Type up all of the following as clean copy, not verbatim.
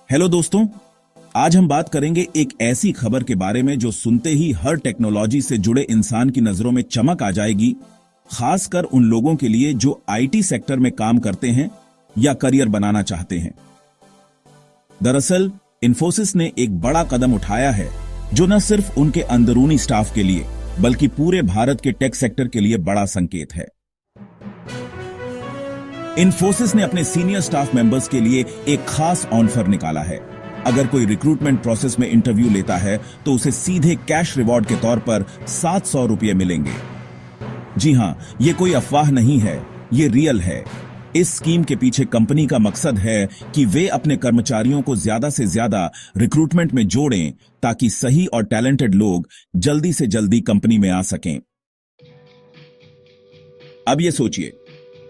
Hello दोस्तों, आज हम बात करेंगे एक ऐसी खबर के बारे में जो सुनते ही हर टेक्नोलॉजी से जुड़े इंसान की नजरों में चमक आ जाएगी, खासकर उन लोगों के लिए जो आईटी सेक्टर में काम करते हैं या करियर बनाना चाहते हैं। दरअसल इंफोसिस ने एक बड़ा कदम उठाया है जो न सिर्फ उनके अंदरूनी स्टाफ के लिए बल्कि पूरे भारत के टेक सेक्टर के लिए बड़ा संकेत है। इंफोसिस ने अपने सीनियर स्टाफ मेंबर्स के लिए एक खास ऑफर निकाला है। अगर कोई रिक्रूटमेंट प्रोसेस में इंटरव्यू लेता है तो उसे सीधे कैश रिवॉर्ड के तौर पर 700 रुपये मिलेंगे। जी हां, ये कोई अफवाह नहीं है, ये रियल है। इस स्कीम के पीछे कंपनी का मकसद है कि वे अपने कर्मचारियों को ज्यादा से ज्यादा रिक्रूटमेंट में जोड़ें ताकि सही और टैलेंटेड लोग जल्दी से जल्दी कंपनी में आ सकें। अब ये सोचिए,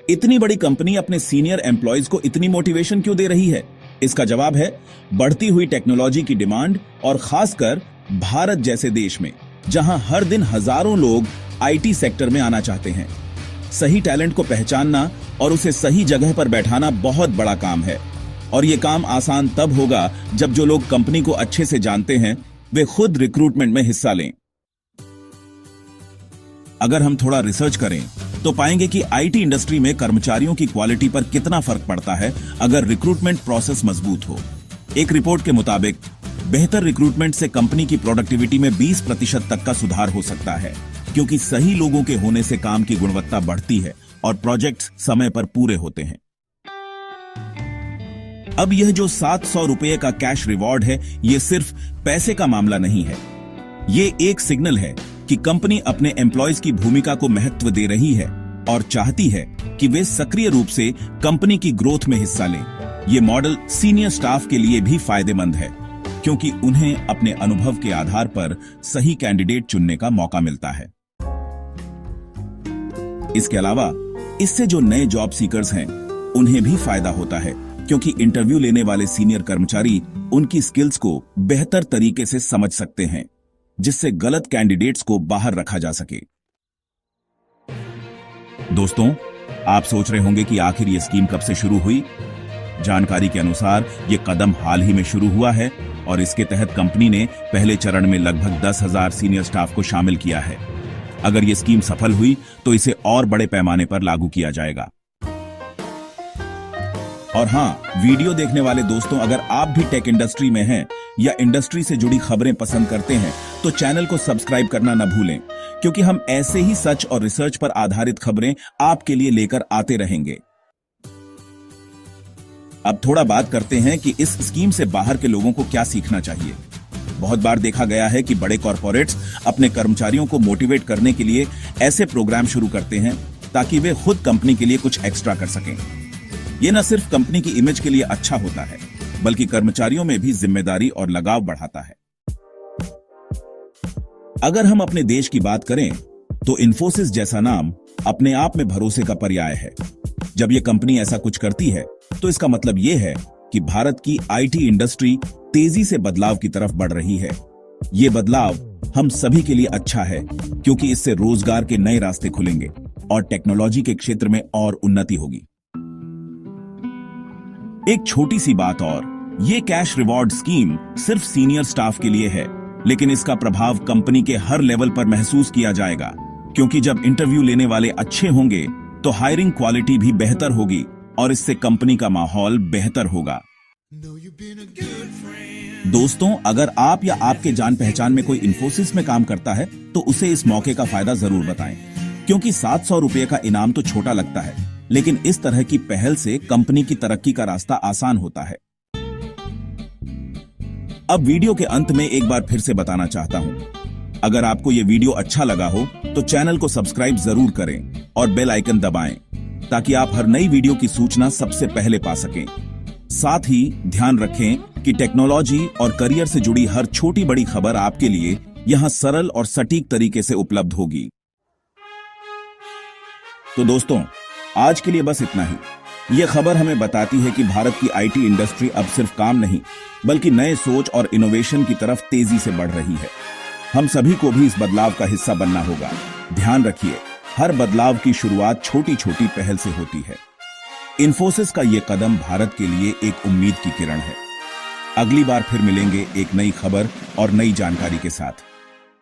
इतनी बड़ी कंपनी अपने सीनियर एम्प्लॉयज को इतनी मोटिवेशन क्यों दे रही है? इसका जवाब है बढ़ती हुई टेक्नोलॉजी की डिमांड और खासकर भारत जैसे देश में जहां हर दिन हजारों लोग आईटी सेक्टर में आना चाहते हैं। सही टैलेंट को पहचानना और उसे सही जगह पर बैठाना बहुत बड़ा काम है और यह काम आसान तब होगा जब जो लोग कंपनी को अच्छे से जानते हैं वे खुद रिक्रूटमेंट में हिस्सा लें। अगर हम थोड़ा रिसर्च करें तो पाएंगे कि आईटी इंडस्ट्री में कर्मचारियों की क्वालिटी पर कितना फर्क पड़ता है अगर रिक्रूटमेंट प्रोसेस मजबूत हो। एक रिपोर्ट के मुताबिक बेहतर रिक्रूटमेंट से कंपनी की प्रोडक्टिविटी में 20% तक का सुधार हो सकता है, क्योंकि सही लोगों के होने से काम की गुणवत्ता बढ़ती है और प्रोजेक्ट्स समय पर पूरे होते हैं। अब यह जो 700 रुपये का कैश रिवॉर्ड है, यह सिर्फ पैसे का मामला नहीं है। यह एक सिग्नल है कि कंपनी अपने एम्प्लॉयज की भूमिका को महत्व दे रही है और चाहती है कि वे सक्रिय रूप से कंपनी की ग्रोथ में हिस्सा लें। यह मॉडल सीनियर स्टाफ के लिए भी फायदेमंद है, क्योंकि उन्हें अपने अनुभव के आधार पर सही कैंडिडेट चुनने का मौका मिलता है। इसके अलावा इससे जो नए जॉब सीकर्स हैं, उन्हें भी फायदा होता है, क्योंकि इंटरव्यू लेने वाले सीनियर कर्मचारी उनकी स्किल्स को बेहतर तरीके से समझ सकते हैं, जिससे गलत कैंडिडेट्स को बाहर रखा जा सके। दोस्तों, आप सोच रहे होंगे कि आखिर ये स्कीम कब से शुरू हुई? जानकारी के अनुसार ये कदम हाल ही में शुरू हुआ है और इसके तहत कंपनी ने पहले चरण में लगभग 10,000 सीनियर स्टाफ को शामिल किया है। अगर ये स्कीम सफल हुई तो इसे और बड़े पैमाने पर लागू किया जाएगा। और हां, वीडियो देखने वाले दोस्तों, अगर आप भी टेक इंडस्ट्री में हैं या इंडस्ट्री से जुड़ी खबरें पसंद करते हैं तो चैनल को सब्सक्राइब करना न भूलें, क्योंकि हम ऐसे ही सच और रिसर्च पर आधारित खबरें आपके लिए लेकर आते रहेंगे। अब थोड़ा बात करते हैं कि इस स्कीम से बाहर के लोगों को क्या सीखना चाहिए। बहुत बार देखा गया है कि बड़े कॉर्पोरेट्स अपने कर्मचारियों को मोटिवेट करने के लिए ऐसे प्रोग्राम शुरू करते हैं ताकि वे खुद कंपनी के लिए कुछ एक्स्ट्रा कर सकें। ये न सिर्फ कंपनी की इमेज के लिए अच्छा होता है, बल्कि कर्मचारियों में भी जिम्मेदारी और लगाव बढ़ाता है। अगर हम अपने देश की बात करें तो इंफोसिस जैसा नाम अपने आप में भरोसे का पर्याय है। जब यह कंपनी ऐसा कुछ करती है तो इसका मतलब यह है कि भारत की आईटी इंडस्ट्री तेजी से बदलाव की तरफ बढ़ रही है। यह बदलाव हम सभी के लिए अच्छा है, क्योंकि इससे रोजगार के नए रास्ते खुलेंगे और टेक्नोलॉजी के क्षेत्र में और उन्नति होगी। एक छोटी सी बात और, ये कैश रिवॉर्ड स्कीम सिर्फ सीनियर स्टाफ के लिए है, लेकिन इसका प्रभाव कंपनी के हर लेवल पर महसूस किया जाएगा, क्योंकि जब इंटरव्यू लेने वाले अच्छे होंगे तो हायरिंग क्वालिटी भी बेहतर होगी और इससे कंपनी का माहौल बेहतर होगा। दोस्तों, अगर आप या आपके जान पहचान में कोई इंफोसिस में काम करता है तो उसे इस मौके का फायदा जरूर बताएं, क्योंकि 700 रुपये का इनाम तो छोटा लगता है, लेकिन इस तरह की पहल से कंपनी की तरक्की का रास्ता आसान होता है। अब वीडियो के अंत में एक बार फिर से बताना चाहता हूं, अगर आपको यह वीडियो अच्छा लगा हो तो चैनल को सब्सक्राइब जरूर करें और बेल आइकन दबाएं, ताकि आप हर नई वीडियो की सूचना सबसे पहले पा सकें। साथ ही ध्यान रखें कि टेक्नोलॉजी और करियर से जुड़ी हर छोटी बड़ी खबर आपके लिए यहां सरल और सटीक तरीके से उपलब्ध होगी। तो दोस्तों, आज के लिए बस इतना ही। यह खबर हमें बताती है कि भारत की आईटी इंडस्ट्री अब सिर्फ काम नहीं, बल्कि नए सोच और इनोवेशन की तरफ तेजी से बढ़ रही है। हम सभी को भी इस बदलाव का हिस्सा बनना होगा। ध्यान रखिए, हर बदलाव की शुरुआत छोटी छोटी पहल से होती है। इंफोसिस का यह कदम भारत के लिए एक उम्मीद की किरण है। अगली बार फिर मिलेंगे एक नई खबर और नई जानकारी के साथ।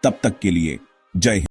तब तक के लिए जय हिंद।